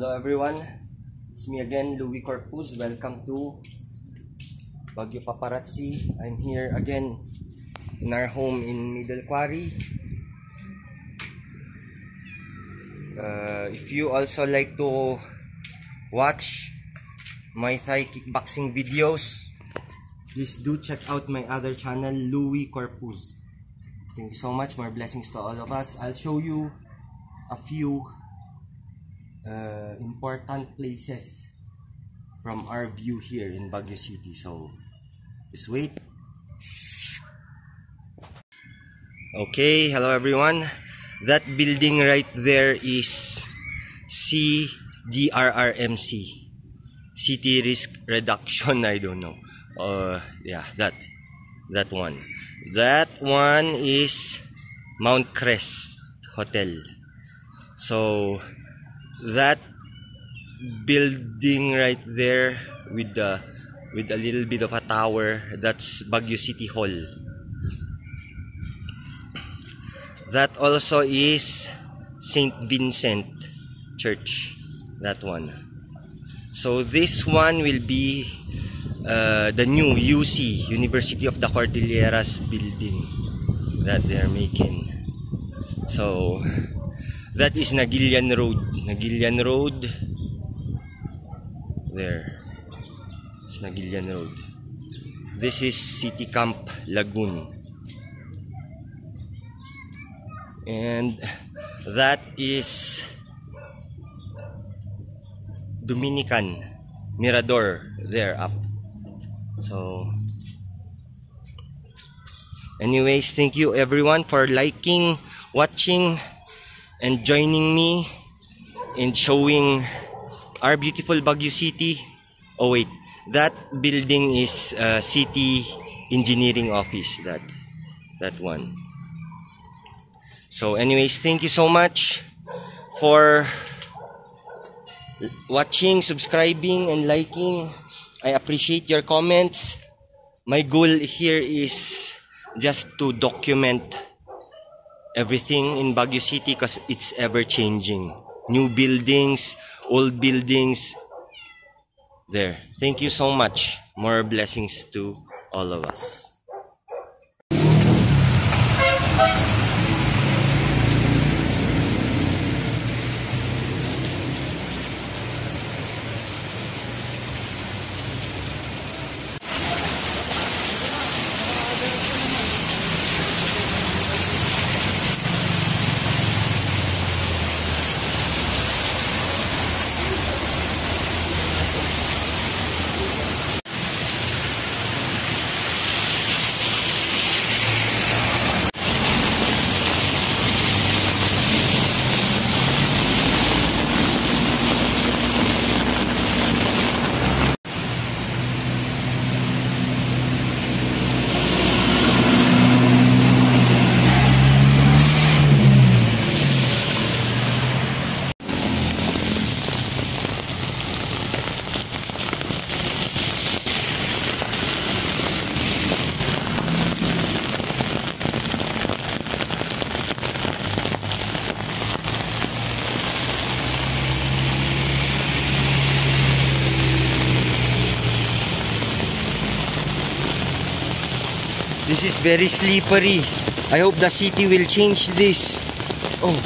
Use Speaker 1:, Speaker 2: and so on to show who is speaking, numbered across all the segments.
Speaker 1: Hello everyone, it's me again, Louis Corpus. Welcome to Baguio Paparazzi. I'm here again in our home in Middle Quarry. If you also like to watch my Thai kickboxing videos, please do check out my other channel, Louis Corpus. Thank you so much. More blessings to all of us. I'll show you a few important places from our view here in Baguio City. So just wait. Okay, hello everyone. That building right there is CDRRMC, City Risk Reduction. I don't know. Yeah, that one. That one is Mount Crest Hotel. So that building right there with a little bit of a tower, that's Baguio City Hall. That also is St. Vincent Church, that one. So this one will be the new UC, University of the Cordilleras building that they're making. So that is Nagilian Road. There. It's Nagilian Road. This is City Camp Lagoon. And that is Dominican Mirador there up. So anyways, thank you everyone for liking, watching, and joining me in showing our beautiful Baguio City. Oh wait, that building is City Engineering Office, that one. So anyways, thank you so much for watching, subscribing, and liking. I appreciate your comments. My goal here is just to document everything in Baguio City because it's ever changing. New buildings, old buildings. There. Thank you so much. More blessings to all of us. This is very slippery. I hope the city will change this. Oh.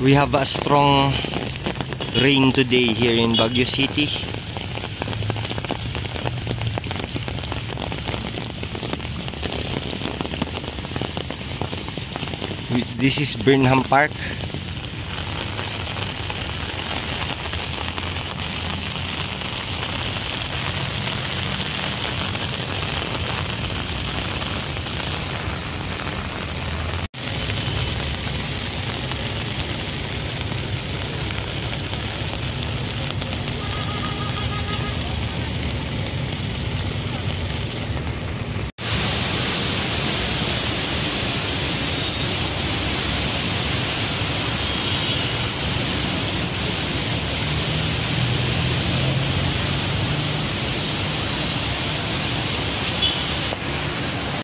Speaker 1: We have a strong rain today here in Baguio City. This is Burnham Park.